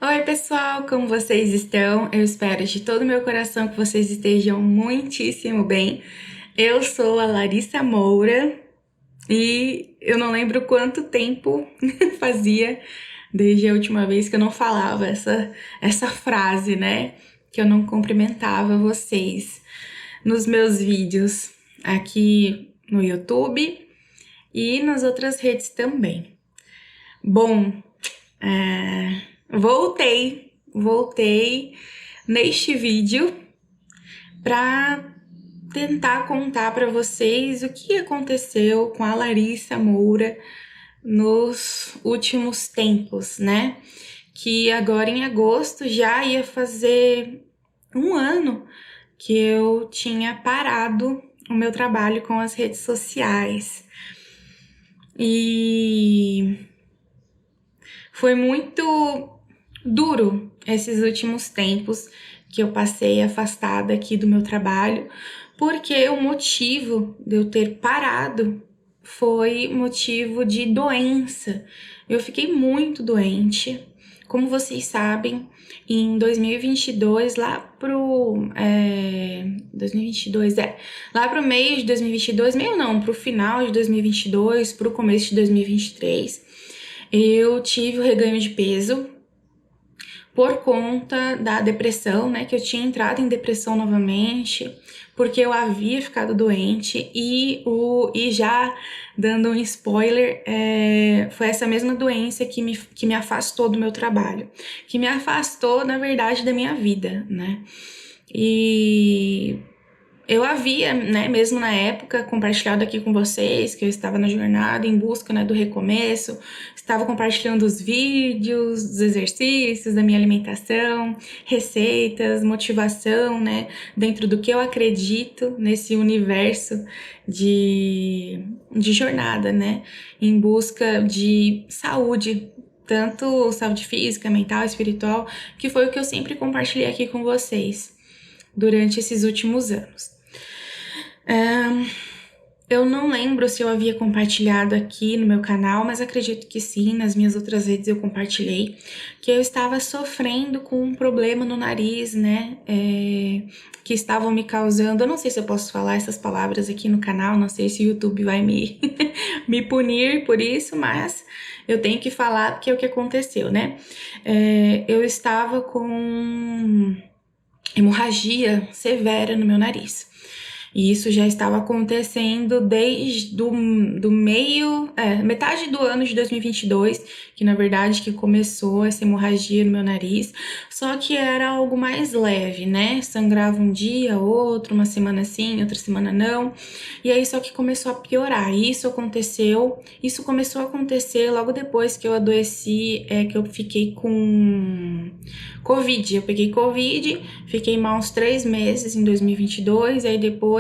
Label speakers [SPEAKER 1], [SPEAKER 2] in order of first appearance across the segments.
[SPEAKER 1] Oi, pessoal, como vocês estão? Eu espero de todo o meu coração que vocês estejam muitíssimo bem. Eu sou a Larissa Moura e eu não lembro quanto tempo fazia desde a última vez que eu não falava essa frase, né? Que eu não cumprimentava vocês nos meus vídeos aqui no YouTube e nas outras redes também. Bom, voltei neste vídeo para tentar contar para vocês o que aconteceu com a Larissa Moura nos últimos tempos, né? Que agora em agosto já ia fazer um ano que eu tinha parado o meu trabalho com as redes sociais. E foi muito duro esses últimos tempos que eu passei afastada aqui do meu trabalho, porque o motivo de eu ter parado foi motivo de doença. Eu fiquei muito doente. Como vocês sabem, em 2022, lá pro 2022, lá pro meio de 2022, meio não, pro final de 2022, pro começo de 2023, eu tive o reganho de peso por conta da depressão, né? Que eu tinha entrado em depressão novamente, porque eu havia ficado doente e já dando um spoiler, foi essa mesma doença que me afastou do meu trabalho, que me afastou, na verdade, da minha vida, né? E eu havia, né, mesmo na época, compartilhado aqui com vocês que eu estava na jornada em busca, né, do recomeço, estava compartilhando os vídeos, os exercícios, da minha alimentação, receitas, motivação, né, dentro do que eu acredito nesse universo de jornada, né, em busca de saúde, tanto saúde física, mental, espiritual, que foi o que eu sempre compartilhei aqui com vocês durante esses últimos anos. Eu não lembro se eu havia compartilhado aqui no meu canal, mas acredito que sim, nas minhas outras redes eu compartilhei, que eu estava sofrendo com um problema no nariz, né, que estavam me causando, eu não sei se eu posso falar essas palavras aqui no canal, não sei se o YouTube vai me punir por isso, mas eu tenho que falar porque é o que aconteceu, né, eu estava com hemorragia severa no meu nariz. E isso já estava acontecendo desde do meio, metade do ano de 2022, que na verdade que começou essa hemorragia no meu nariz, só que era algo mais leve, né? Sangrava um dia, outro, uma semana sim, outra semana não. E aí só que começou a piorar. Isso começou a acontecer logo depois que eu adoeci, que eu fiquei com Covid. Eu peguei Covid, fiquei mal uns 3 meses em 2022, e aí depois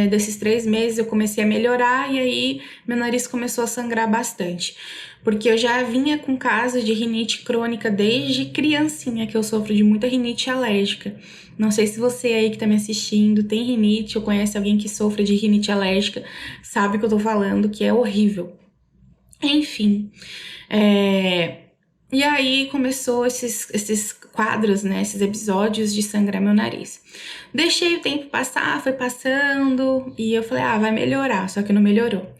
[SPEAKER 1] desses 3 meses eu comecei a melhorar e aí meu nariz começou a sangrar bastante. Porque eu já vinha com casos de rinite crônica desde criancinha, que eu sofro de muita rinite alérgica. Não sei se você aí que tá me assistindo tem rinite ou conhece alguém que sofre de rinite alérgica, sabe o que eu tô falando, que é horrível. Enfim, e aí começou esses quadros, né, esses episódios de sangrar meu nariz. Deixei o tempo passar, foi passando, e eu falei, vai melhorar, só que não melhorou.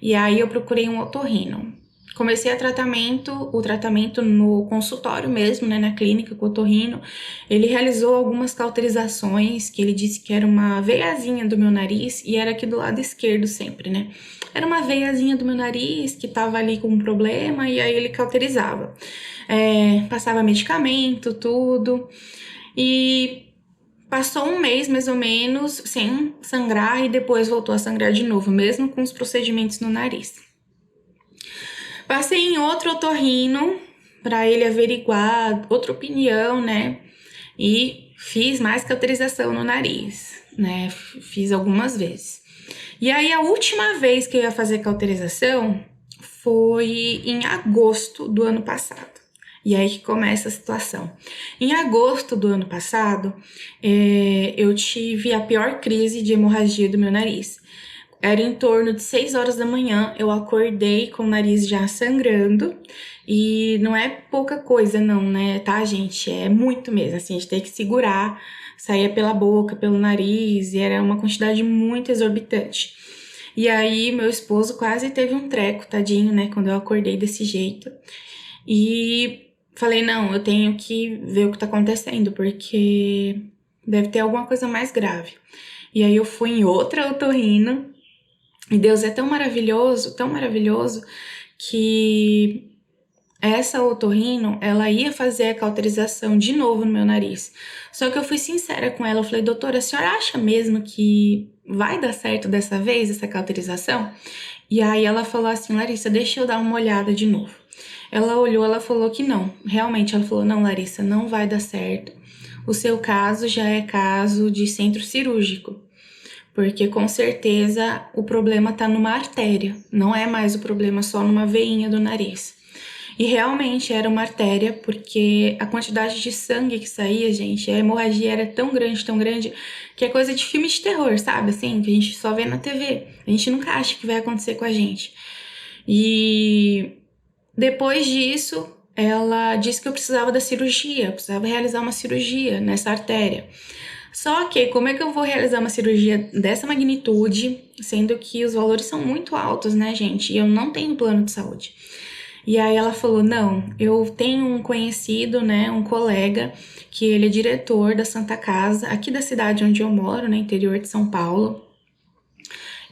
[SPEAKER 1] E aí eu procurei um otorrino. Comecei o tratamento no consultório mesmo, né, na clínica com o otorrino. Ele realizou algumas cauterizações, que ele disse que era uma veiazinha do meu nariz, e era aqui do lado esquerdo sempre, né. Era uma veiazinha do meu nariz que tava ali com um problema, e aí ele cauterizava. Passava medicamento, tudo, e passou um mês, mais ou menos, sem sangrar, e depois voltou a sangrar de novo, mesmo com os procedimentos no nariz. Passei em outro otorrino para ele averiguar outra opinião, né? E fiz mais cauterização no nariz, né? Fiz algumas vezes. E aí a última vez que eu ia fazer cauterização foi em agosto do ano passado. E aí que começa a situação. Em agosto do ano passado, eu tive a pior crise de hemorragia do meu nariz. Era em torno de 6 horas da manhã, eu acordei com o nariz já sangrando, e não é pouca coisa não, né, tá, gente? É muito mesmo, assim, a gente tem que segurar, saía pela boca, pelo nariz, e era uma quantidade muito exorbitante. E aí, meu esposo quase teve um treco, tadinho, né, quando eu acordei desse jeito. E falei, não, eu tenho que ver o que tá acontecendo, porque deve ter alguma coisa mais grave. E aí eu fui em outra otorrino, e Deus é tão maravilhoso, que essa otorrino, ela ia fazer a cauterização de novo no meu nariz. Só que eu fui sincera com ela, eu falei, doutora, a senhora acha mesmo que vai dar certo dessa vez, essa cauterização? E aí ela falou assim, Larissa, deixa eu dar uma olhada de novo. Ela olhou, ela falou que não. Realmente, ela falou, não, Larissa, não vai dar certo. O seu caso já é caso de centro cirúrgico. Porque com certeza o problema tá numa artéria, não é mais o problema só numa veinha do nariz. E realmente era uma artéria, porque a quantidade de sangue que saía, gente, a hemorragia era tão grande, que é coisa de filme de terror, sabe? Assim, que a gente só vê na TV. A gente nunca acha que vai acontecer com a gente. E depois disso, ela disse que eu precisava da cirurgia, eu precisava realizar uma cirurgia nessa artéria. Só que como é que eu vou realizar uma cirurgia dessa magnitude, sendo que os valores são muito altos, né, gente? E eu não tenho plano de saúde. E aí ela falou: "Não, eu tenho um conhecido, né, um colega, que ele é diretor da Santa Casa, aqui da cidade onde eu moro, no interior de São Paulo.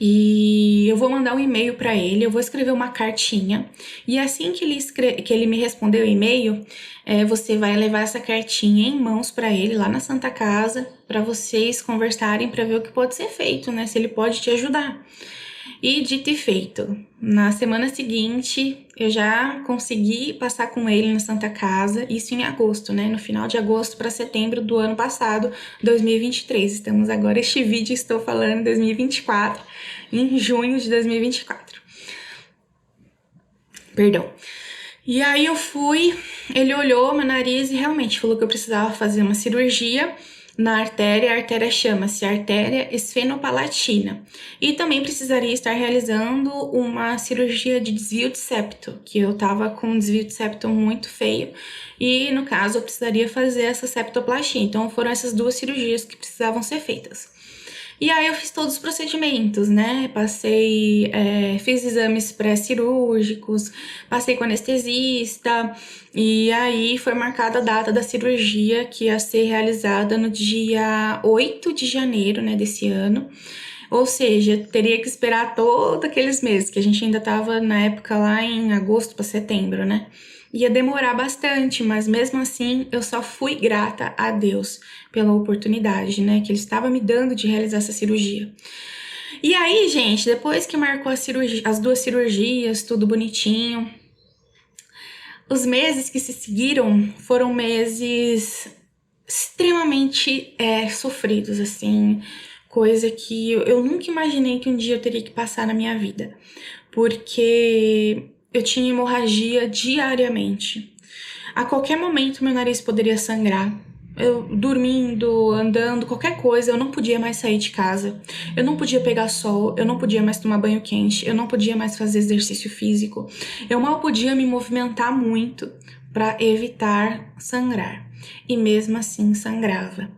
[SPEAKER 1] E eu vou mandar um e-mail para ele, eu vou escrever uma cartinha. E assim que ele me responder o e-mail, você vai levar essa cartinha em mãos para ele lá na Santa Casa, para vocês conversarem para ver o que pode ser feito, né? Se ele pode te ajudar." E dito e feito, na semana seguinte eu já consegui passar com ele na Santa Casa, isso em agosto, né? No final de agosto para setembro do ano passado, 2023. Estamos agora, este vídeo estou falando 2024, em junho de 2024. Perdão. E aí eu fui, ele olhou meu nariz e realmente falou que eu precisava fazer uma cirurgia na artéria. A artéria chama-se artéria esfenopalatina. E também precisaria estar realizando uma cirurgia de desvio de septo, que eu tava com um desvio de septo muito feio. E no caso eu precisaria fazer essa septoplastia. Então foram essas duas cirurgias que precisavam ser feitas. E aí eu fiz todos os procedimentos, né? Fiz exames pré-cirúrgicos, passei com anestesista, e aí foi marcada a data da cirurgia, que ia ser realizada no dia 8 de janeiro, né, desse ano. Ou seja, teria que esperar todos aqueles meses, que a gente ainda tava na época lá em agosto para setembro, né? Ia demorar bastante, mas mesmo assim eu só fui grata a Deus pela oportunidade, né, que ele estava me dando de realizar essa cirurgia. E aí, gente, depois que marcou as duas cirurgias, tudo bonitinho, os meses que se seguiram foram meses extremamente sofridos, assim, coisa que eu nunca imaginei que um dia eu teria que passar na minha vida, porque eu tinha hemorragia diariamente. A qualquer momento meu nariz poderia sangrar. Eu dormindo, andando, qualquer coisa, eu não podia mais sair de casa. Eu não podia pegar sol, eu não podia mais tomar banho quente, eu não podia mais fazer exercício físico. Eu mal podia me movimentar muito para evitar sangrar. E mesmo assim sangrava.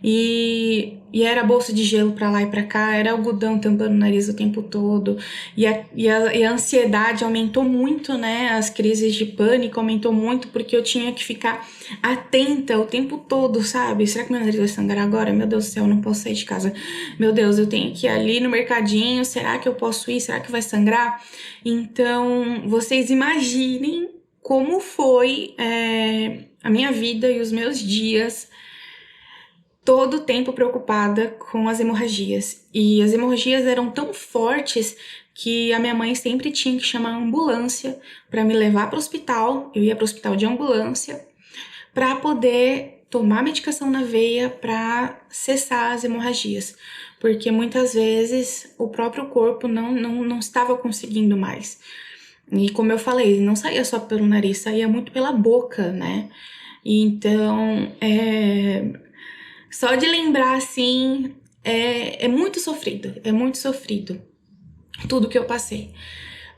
[SPEAKER 1] E era bolsa de gelo pra lá e pra cá, era algodão tampando o nariz o tempo todo, e a ansiedade aumentou muito, né? As crises de pânico aumentou muito, porque eu tinha que ficar atenta o tempo todo, sabe? Será que meu nariz vai sangrar agora? Meu Deus do céu, eu não posso sair de casa. Meu Deus, eu tenho que ir ali no mercadinho, será que eu posso ir? Será que vai sangrar? Então, vocês imaginem como foi a minha vida e os meus dias todo o tempo preocupada com as hemorragias. E as hemorragias eram tão fortes que a minha mãe sempre tinha que chamar a ambulância para me levar para o hospital. Eu ia para o hospital de ambulância para poder tomar medicação na veia para cessar as hemorragias, porque muitas vezes o próprio corpo não estava conseguindo mais. E como eu falei, não saía só pelo nariz, saía muito pela boca, né? Então, só de lembrar, assim, é muito sofrido, é muito sofrido. tudo que eu passei.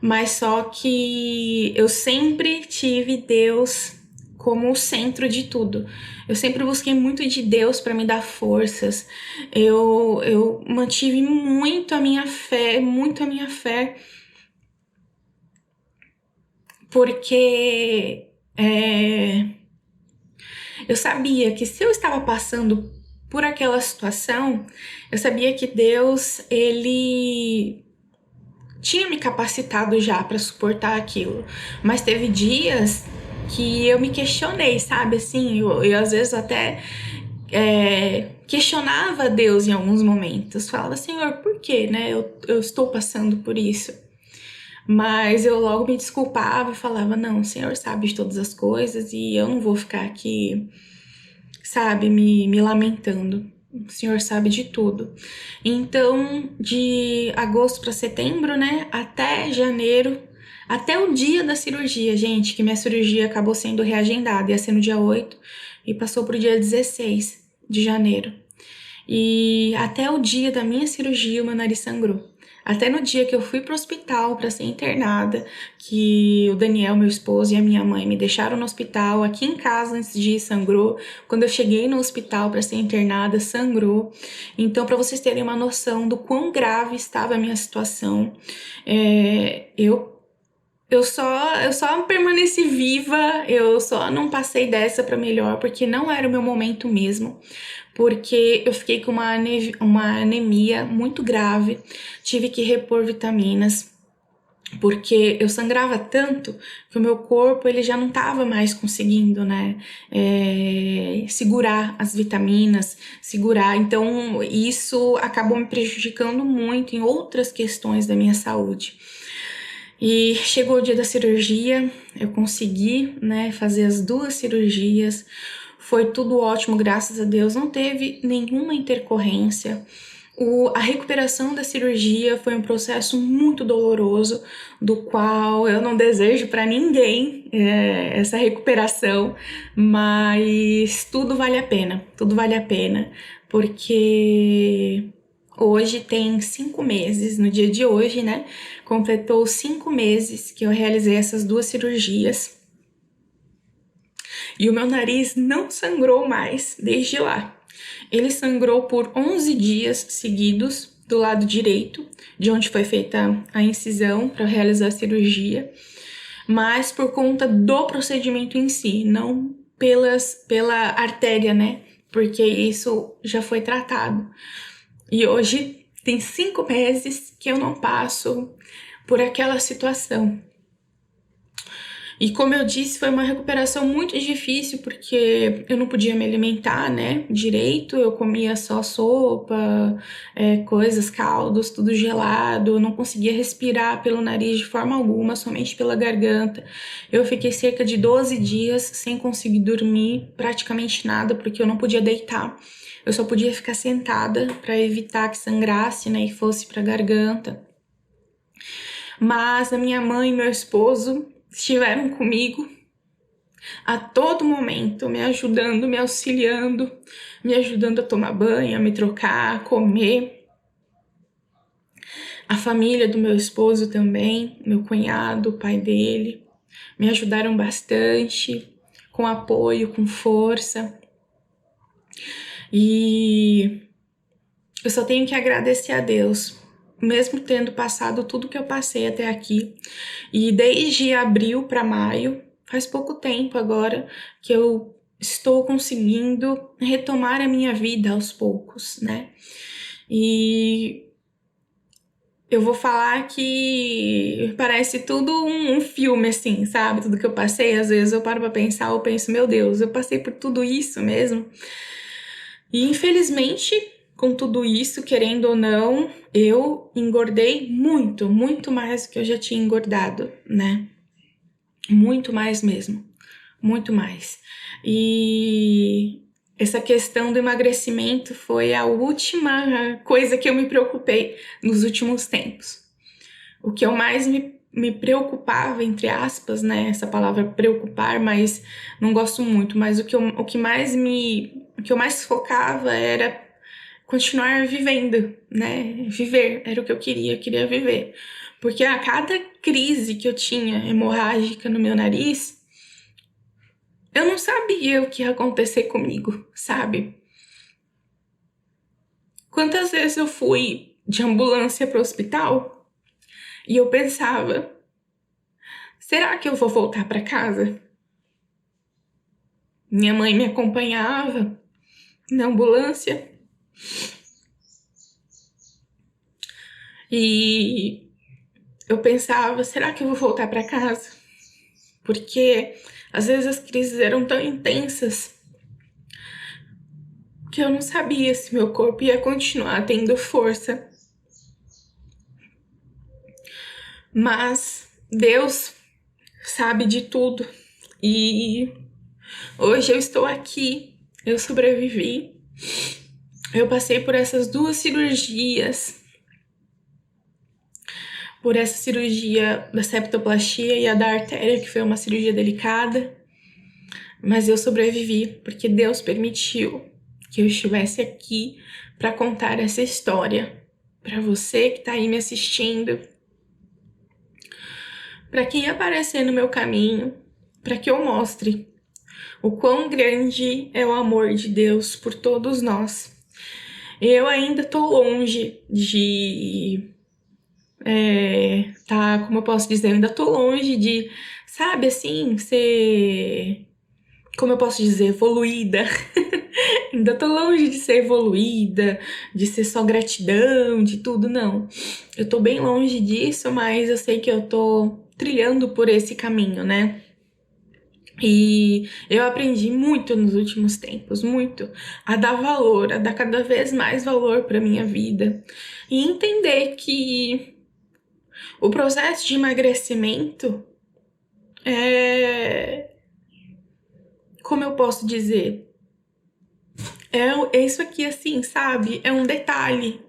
[SPEAKER 1] Mas só que eu sempre tive Deus como o centro de tudo. Eu sempre busquei muito de Deus para me dar forças. Eu mantive muito a minha fé, porque eu sabia que se eu estava passando por aquela situação, eu sabia que Deus, ele tinha me capacitado já para suportar aquilo. Mas teve dias que eu me questionei, sabe? Assim, eu às vezes até questionava Deus em alguns momentos. Falava, Senhor, por quê, né? Eu estou passando por isso. Mas eu logo me desculpava e falava, não, o Senhor sabe de todas as coisas e eu não vou ficar aqui, sabe, me lamentando. O Senhor sabe de tudo. Então, de agosto para setembro, né, até janeiro, até o dia da cirurgia, gente, que minha cirurgia acabou sendo reagendada, ia ser no dia 8 e passou pro dia 16 de janeiro. E até o dia da minha cirurgia, o meu nariz sangrou. Até no dia que eu fui pro hospital para ser internada, que o Daniel, meu esposo, e a minha mãe me deixaram no hospital, aqui em casa antes de ir, sangrou. Quando eu cheguei no hospital para ser internada, sangrou. Então, para vocês terem uma noção do quão grave estava a minha situação, eu só permaneci viva, eu só não passei dessa para melhor, porque não era o meu momento mesmo. Porque eu fiquei com uma anemia muito grave, tive que repor vitaminas, porque eu sangrava tanto que o meu corpo ele já não estava mais conseguindo, né, segurar as vitaminas, segurar. Então isso acabou me prejudicando muito em outras questões da minha saúde. E chegou o dia da cirurgia, eu consegui, né, fazer as 2 cirurgias. Foi tudo ótimo, graças a Deus, não teve nenhuma intercorrência. A recuperação da cirurgia foi um processo muito doloroso, do qual eu não desejo para ninguém essa recuperação, mas tudo vale a pena, porque hoje tem 5 meses, no dia de hoje, né? Completou 5 meses que eu realizei essas 2 cirurgias. E o meu nariz não sangrou mais desde lá. Ele sangrou por 11 dias seguidos do lado direito, de onde foi feita a incisão para realizar a cirurgia, mas por conta do procedimento em si, não pela artéria, né? Porque isso já foi tratado. E hoje tem 5 meses que eu não passo por aquela situação. E como eu disse, foi uma recuperação muito difícil, porque eu não podia me alimentar, né, direito, eu comia só sopa, coisas, caldos, tudo gelado, eu não conseguia respirar pelo nariz de forma alguma, somente pela garganta. Eu fiquei cerca de 12 dias sem conseguir dormir, praticamente nada, porque eu não podia deitar. Eu só podia ficar sentada para evitar que sangrasse, né, e fosse para a garganta. Mas a minha mãe e meu esposo estiveram comigo a todo momento, me ajudando, me auxiliando, me ajudando a tomar banho, a me trocar, a comer. A família do meu esposo também, meu cunhado, o pai dele, me ajudaram bastante, com apoio, com força. E eu só tenho que agradecer a Deus, mesmo tendo passado tudo que eu passei até aqui. E desde abril para maio, faz pouco tempo agora, que eu estou conseguindo retomar a minha vida aos poucos, né? E eu vou falar que parece tudo um filme, assim, sabe? Tudo que eu passei, às vezes eu paro pra pensar, eu penso, meu Deus, eu passei por tudo isso mesmo. E infelizmente, com tudo isso, querendo ou não, eu engordei muito, muito mais do que eu já tinha engordado, né? Muito mais mesmo, muito mais. E essa questão do emagrecimento foi a última coisa que eu me preocupei nos últimos tempos. O que eu mais me preocupava, entre aspas, né? Essa palavra preocupar, mas não gosto muito. Mas o que eu mais focava era continuar vivendo, né? Viver era o que eu queria viver. Porque a cada crise que eu tinha hemorrágica no meu nariz, eu não sabia o que ia acontecer comigo, sabe? Quantas vezes eu fui de ambulância para o hospital e eu pensava, será que eu vou voltar para casa? Minha mãe me acompanhava na ambulância e eu pensava, será que eu vou voltar para casa? Porque às vezes as crises eram tão intensas que eu não sabia se meu corpo ia continuar tendo força. Mas Deus sabe de tudo e hoje eu estou aqui, eu sobrevivi. Eu passei por essas 2 cirurgias, por essa cirurgia da septoplastia e a da artéria, que foi uma cirurgia delicada, mas eu sobrevivi porque Deus permitiu que eu estivesse aqui para contar essa história para você que está aí me assistindo, para quem aparecer no meu caminho, para que eu mostre o quão grande é o amor de Deus por todos nós. Eu ainda tô longe de tá, como eu posso dizer, eu ainda tô longe de, sabe, assim, ser, como eu posso dizer, evoluída. Ainda tô longe de ser evoluída, de ser só gratidão, de tudo, não. Eu tô bem longe disso, mas eu sei que eu tô trilhando por esse caminho, né? E eu aprendi muito nos últimos tempos, muito, a dar valor, a dar cada vez mais valor para minha vida e entender que o processo de emagrecimento é, como eu posso dizer, é isso aqui assim, sabe? É um detalhe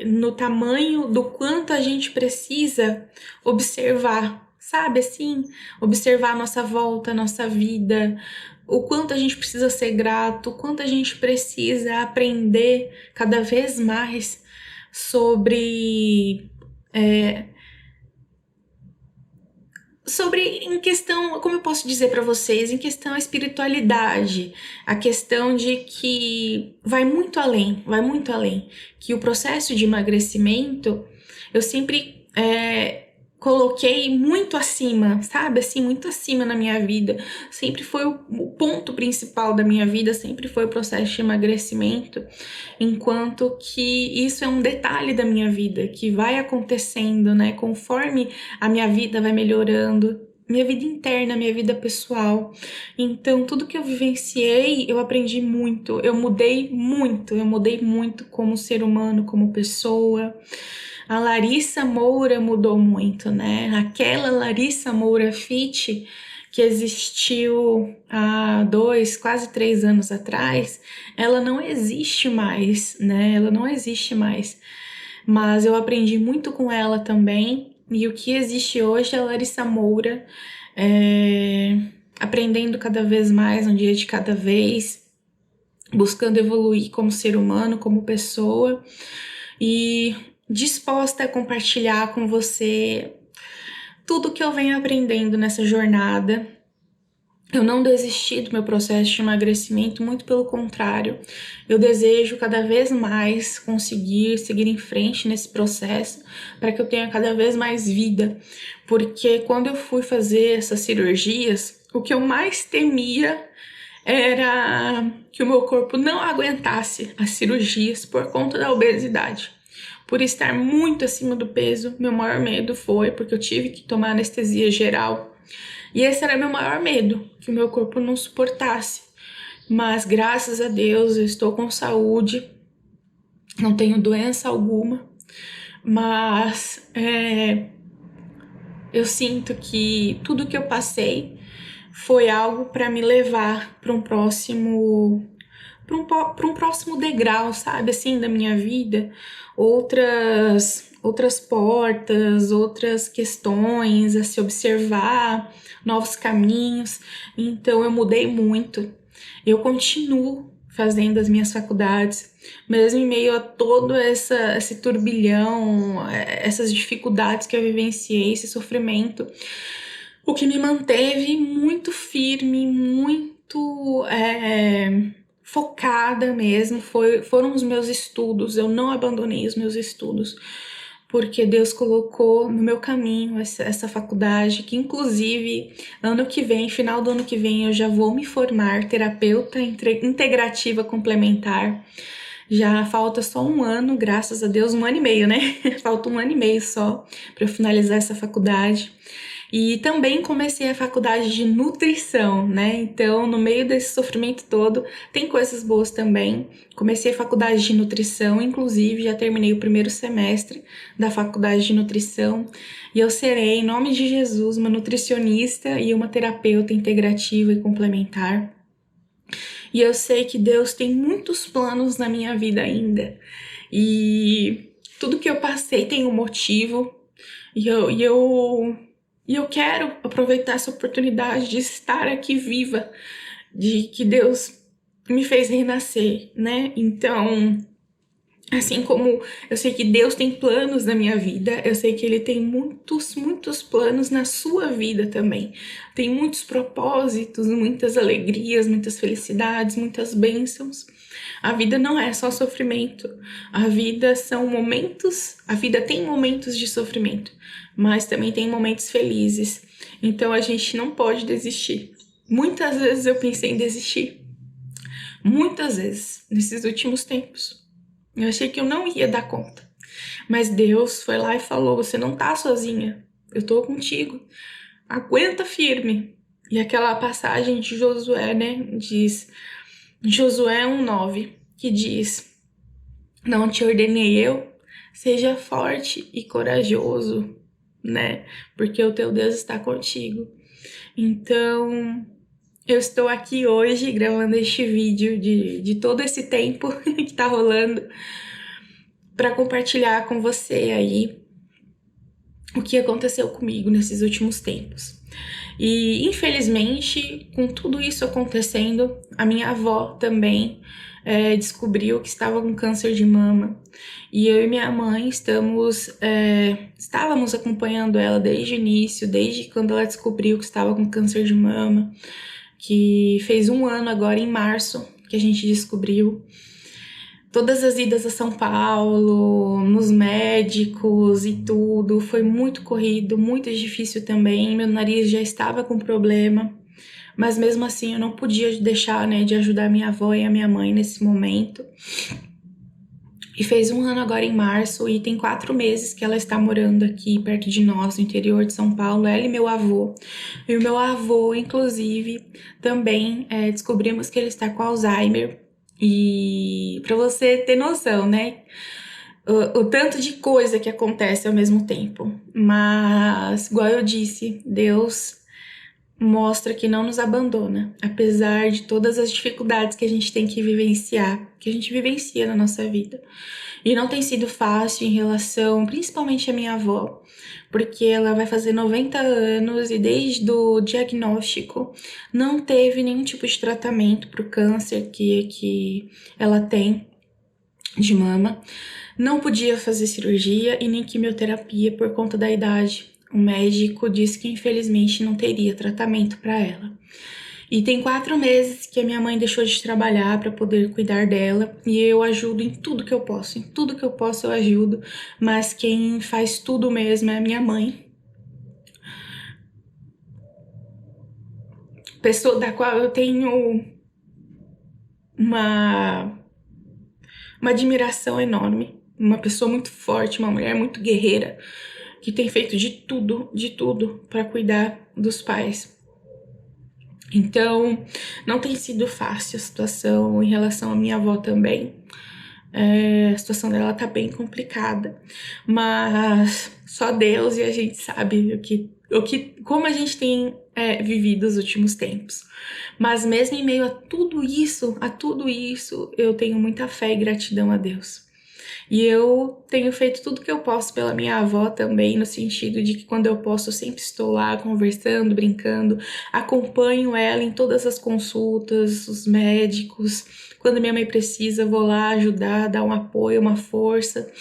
[SPEAKER 1] no tamanho do quanto a gente precisa observar, sabe assim? Observar a nossa volta, a nossa vida, o quanto a gente precisa ser grato, o quanto a gente precisa aprender cada vez mais sobre. Sobre em questão, como eu posso dizer para vocês, em questão a espiritualidade, a questão de que vai muito além, que o processo de emagrecimento eu sempre coloquei muito acima, sabe, assim, muito acima na minha vida, sempre foi o ponto principal da minha vida, sempre foi o processo de emagrecimento, enquanto que isso é um detalhe da minha vida, que vai acontecendo, né, conforme a minha vida vai melhorando, minha vida interna, minha vida pessoal. Então, tudo que eu vivenciei, eu aprendi muito, eu mudei muito como ser humano, como pessoa. A Larissa Moura mudou muito, né? Aquela Larissa Moura Fit que existiu há 2, quase 3 anos atrás, ela não existe mais, né? Ela não existe mais. Mas eu aprendi muito com ela também. E o que existe hoje é a Larissa Moura, aprendendo cada vez mais, um dia de cada vez, buscando evoluir como ser humano, como pessoa e disposta a compartilhar com você tudo que eu venho aprendendo nessa jornada. Eu não desisti do meu processo de emagrecimento, muito pelo contrário. Eu desejo cada vez mais conseguir seguir em frente nesse processo para que eu tenha cada vez mais vida. Porque quando eu fui fazer essas cirurgias, o que eu mais temia era que o meu corpo não aguentasse as cirurgias por conta da obesidade. Por estar muito acima do peso, meu maior medo foi porque eu tive que tomar anestesia geral. E esse era meu maior medo, que o meu corpo não suportasse. Mas graças a Deus eu estou com saúde, não tenho doença alguma, mas eu sinto que tudo que eu passei foi algo para me levar para um próximo degrau, sabe, assim, da minha vida, outras portas, outras questões a se observar, novos caminhos. Então eu mudei muito. Eu continuo fazendo as minhas faculdades, mesmo em meio a todo esse turbilhão, essas dificuldades que eu vivenciei, esse sofrimento, o que me manteve muito firme, muito focada mesmo, foram os meus estudos. Eu não abandonei os meus estudos, porque Deus colocou no meu caminho essa faculdade, que inclusive ano que vem, final do ano que vem, eu já vou me formar terapeuta integrativa complementar. Já falta só um ano, graças a Deus, 1 ano e meio, né? Falta 1 ano e meio só para eu finalizar essa faculdade. E também comecei a faculdade de nutrição, né? Então, no meio desse sofrimento todo, tem coisas boas também. Comecei a faculdade de nutrição, inclusive já terminei o primeiro semestre da faculdade de nutrição. E eu serei, em nome de Jesus, uma nutricionista e uma terapeuta integrativa e complementar. E eu sei que Deus tem muitos planos na minha vida ainda. E tudo que eu passei tem um motivo. E eu quero aproveitar essa oportunidade de estar aqui viva, de que Deus me fez renascer, né? Então, assim como eu sei que Deus tem planos na minha vida, eu sei que Ele tem muitos, muitos planos na sua vida também. Tem muitos propósitos, muitas alegrias, muitas felicidades, muitas bênçãos. A vida não é só sofrimento. A vida são momentos, a vida tem momentos de sofrimento, mas também tem momentos felizes. Então a gente não pode desistir. Muitas vezes eu pensei em desistir. Muitas vezes, nesses últimos tempos. Eu achei que eu não ia dar conta. Mas Deus foi lá e falou: você não tá sozinha. Eu tô contigo. Aguenta firme. E aquela passagem de Josué, né? Diz, Josué 1:9, que diz: não te ordenei eu? Seja forte e corajoso, né? Porque o teu Deus está contigo. Então, eu estou aqui hoje gravando este vídeo de todo esse tempo que tá rolando para compartilhar com você aí o que aconteceu comigo nesses últimos tempos. E infelizmente, com tudo isso acontecendo, a minha avó também descobriu que estava com câncer de mama. E eu e minha mãe estávamos acompanhando ela desde o início, desde quando ela descobriu que estava com câncer de mama, que fez 1 ano agora em março que a gente descobriu. Todas as idas a São Paulo, nos médicos e tudo, foi muito corrido, muito difícil também. Meu nariz já estava com problema, mas mesmo assim eu não podia deixar, né, de ajudar minha avó e a minha mãe nesse momento. E fez 1 ano agora em março e tem 4 meses que ela está morando aqui perto de nós, no interior de São Paulo, ela e meu avô. E o meu avô, inclusive, também descobrimos que ele está com Alzheimer. E para você ter noção, né? O tanto de coisa que acontece ao mesmo tempo. Mas, igual eu disse, Deus mostra que não nos abandona, apesar de todas as dificuldades que a gente tem que vivenciar, que a gente vivencia na nossa vida. E não tem sido fácil em relação, principalmente a minha avó, porque ela vai fazer 90 anos e desde o diagnóstico não teve nenhum tipo de tratamento para o câncer que ela tem de mama. Não podia fazer cirurgia e nem quimioterapia por conta da idade. O médico disse que infelizmente não teria tratamento para ela. E tem 4 meses que a minha mãe deixou de trabalhar para poder cuidar dela. E eu ajudo em tudo que eu posso. Em tudo que eu posso eu ajudo. Mas quem faz tudo mesmo é a minha mãe. Pessoa da qual eu tenho uma admiração enorme. Uma pessoa muito forte, uma mulher muito guerreira, que tem feito de tudo para cuidar dos pais. Então, não tem sido fácil a situação em relação à minha avó também. A situação dela tá bem complicada, mas só Deus e a gente sabe como a gente tem vivido os últimos tempos. Mas mesmo em meio a tudo isso, eu tenho muita fé e gratidão a Deus. E eu tenho feito tudo que eu posso pela minha avó também, no sentido de que quando eu posso, eu sempre estou lá conversando, brincando, acompanho ela em todas as consultas, os médicos. Quando minha mãe precisa, vou lá ajudar, dar um apoio, uma força.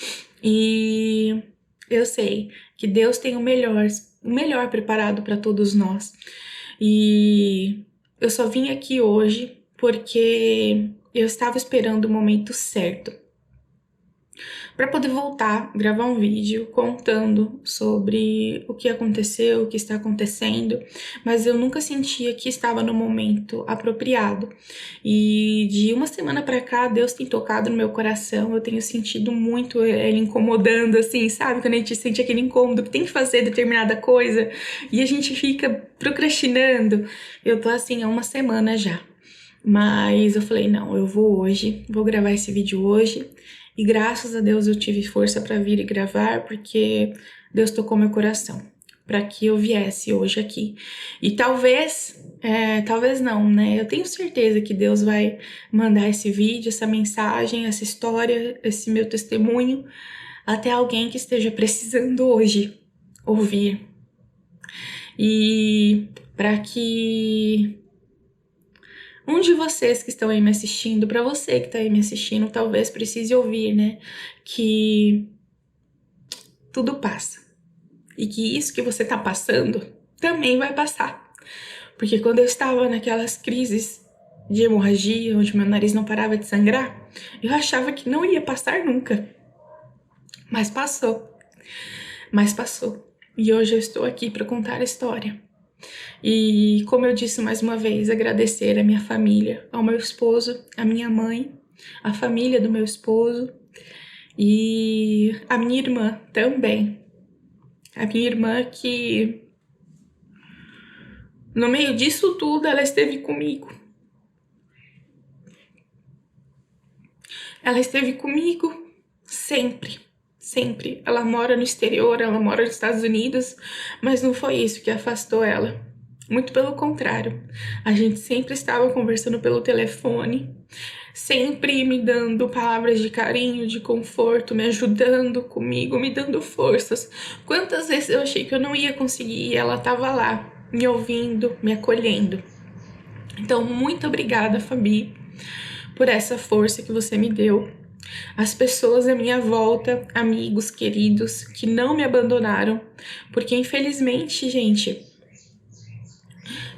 [SPEAKER 1] E eu sei que Deus tem o melhor preparado para todos nós. E eu só vim aqui hoje porque eu estava esperando o momento certo para poder voltar, gravar um vídeo contando sobre o que aconteceu, o que está acontecendo, mas eu nunca sentia que estava no momento apropriado. E de uma semana para cá, Deus tem tocado no meu coração, eu tenho sentido muito ele incomodando, assim, sabe? Quando a gente sente aquele incômodo que tem que fazer determinada coisa e a gente fica procrastinando. Eu tô assim há uma semana já. Mas eu falei, não, eu vou hoje, vou gravar esse vídeo hoje. E graças a Deus eu tive força para vir e gravar, porque Deus tocou meu coração para que eu viesse hoje aqui. E talvez não, né? Eu tenho certeza que Deus vai mandar esse vídeo, essa mensagem, essa história, esse meu testemunho até alguém que esteja precisando hoje ouvir. E para que um de vocês que estão aí me assistindo, para você que tá aí me assistindo, talvez precise ouvir, né? Que tudo passa. E que isso que você tá passando também vai passar. Porque quando eu estava naquelas crises de hemorragia, onde meu nariz não parava de sangrar, eu achava que não ia passar nunca. Mas passou. Mas passou. E hoje eu estou aqui para contar a história. E como eu disse mais uma vez, agradecer a minha família, ao meu esposo, a minha mãe, a família do meu esposo e a minha irmã também. A minha irmã que no meio disso tudo ela esteve comigo. Ela esteve comigo sempre, sempre. Ela mora no exterior, ela mora nos Estados Unidos, mas não foi isso que afastou ela. Muito pelo contrário, a gente sempre estava conversando pelo telefone, sempre me dando palavras de carinho, de conforto, me ajudando comigo, me dando forças. Quantas vezes eu achei que eu não ia conseguir e ela estava lá, me ouvindo, me acolhendo. Então, muito obrigada, Fabi, por essa força que você me deu. As pessoas à minha volta, amigos queridos, que não me abandonaram, porque infelizmente, gente,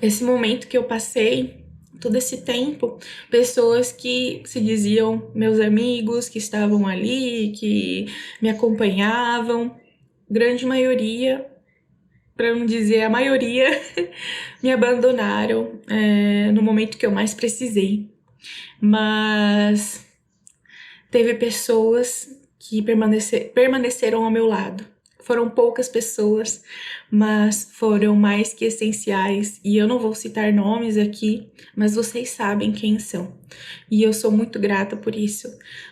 [SPEAKER 1] esse momento que eu passei, todo esse tempo, pessoas que se diziam meus amigos, que estavam ali, que me acompanhavam, grande maioria, para não dizer a maioria, me abandonaram no momento que eu mais precisei. Mas teve pessoas que permaneceram ao meu lado. Foram poucas pessoas, mas foram mais que essenciais. E eu não vou citar nomes aqui, mas vocês sabem quem são. E eu sou muito grata por isso,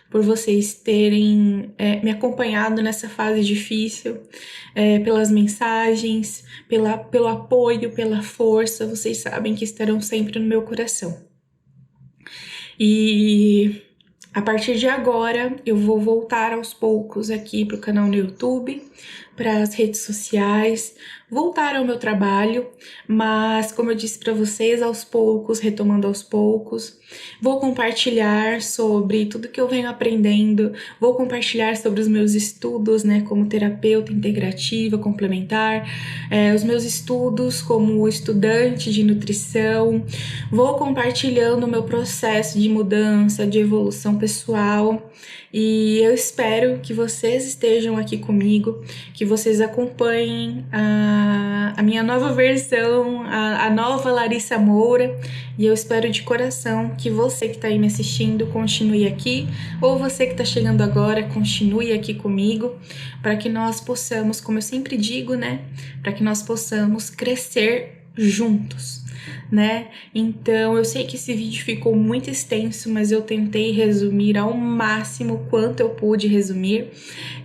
[SPEAKER 1] por vocês terem me acompanhado nessa fase difícil, pelas mensagens, pelo apoio, pela força. Vocês sabem que estarão sempre no meu coração. E a partir de agora, eu vou voltar aos poucos aqui para o canal no YouTube, para as redes sociais, voltar ao meu trabalho, mas como eu disse para vocês, aos poucos, retomando aos poucos. Vou compartilhar sobre tudo que eu venho aprendendo, vou compartilhar sobre os meus estudos, né, como terapeuta integrativa, complementar, os meus estudos como estudante de nutrição, vou compartilhando o meu processo de mudança, de evolução pessoal. E eu espero que vocês estejam aqui comigo, que vocês acompanhem a minha nova versão, a nova Larissa Moura. E eu espero de coração que você que está aí me assistindo continue aqui, ou você que está chegando agora, continue aqui comigo, para que nós possamos, como eu sempre digo, né, para que nós possamos crescer juntos. né? Então, eu sei que esse vídeo ficou muito extenso, mas eu tentei resumir ao máximo quanto eu pude resumir.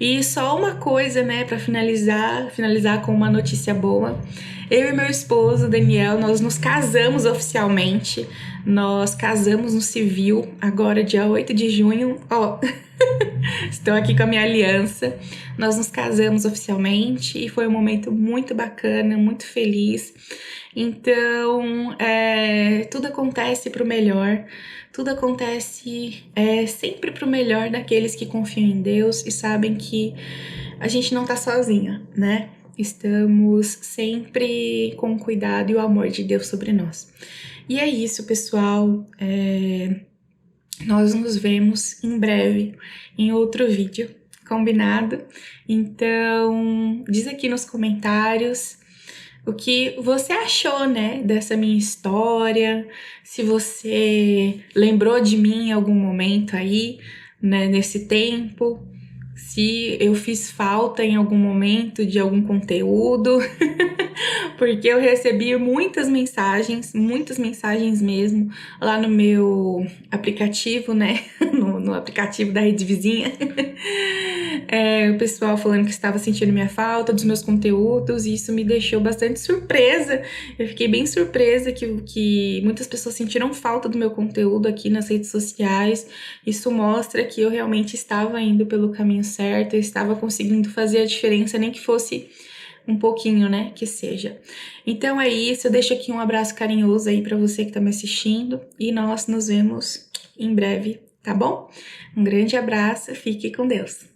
[SPEAKER 1] E só uma coisa, né, para finalizar com uma notícia boa. Eu e meu esposo, Daniel, nós nos casamos oficialmente. Nós casamos no civil, agora dia 8 de junho. Ó, estou aqui com a minha aliança. Nós nos casamos oficialmente e foi um momento muito bacana, muito feliz. Então, tudo acontece para o melhor, tudo acontece sempre para o melhor daqueles que confiam em Deus e sabem que a gente não tá sozinha, né? Estamos sempre com o cuidado e o amor de Deus sobre nós. E é isso, pessoal. Nós nos vemos em breve em outro vídeo, combinado? Então, diz aqui nos comentários o que você achou, né, dessa minha história, se você lembrou de mim em algum momento aí, né, nesse tempo, se eu fiz falta em algum momento de algum conteúdo, porque eu recebi muitas mensagens mesmo, lá no meu aplicativo, né, no aplicativo da Rede Vizinha, o pessoal falando que estava sentindo minha falta dos meus conteúdos, e isso me deixou bastante surpresa. Eu fiquei bem surpresa que muitas pessoas sentiram falta do meu conteúdo aqui nas redes sociais. Isso mostra que eu realmente estava indo pelo caminho certo, eu estava conseguindo fazer a diferença, nem que fosse um pouquinho, né, que seja. Então é isso, eu deixo aqui um abraço carinhoso aí para você que tá me assistindo e nós nos vemos em breve, tá bom? Um grande abraço, fique com Deus.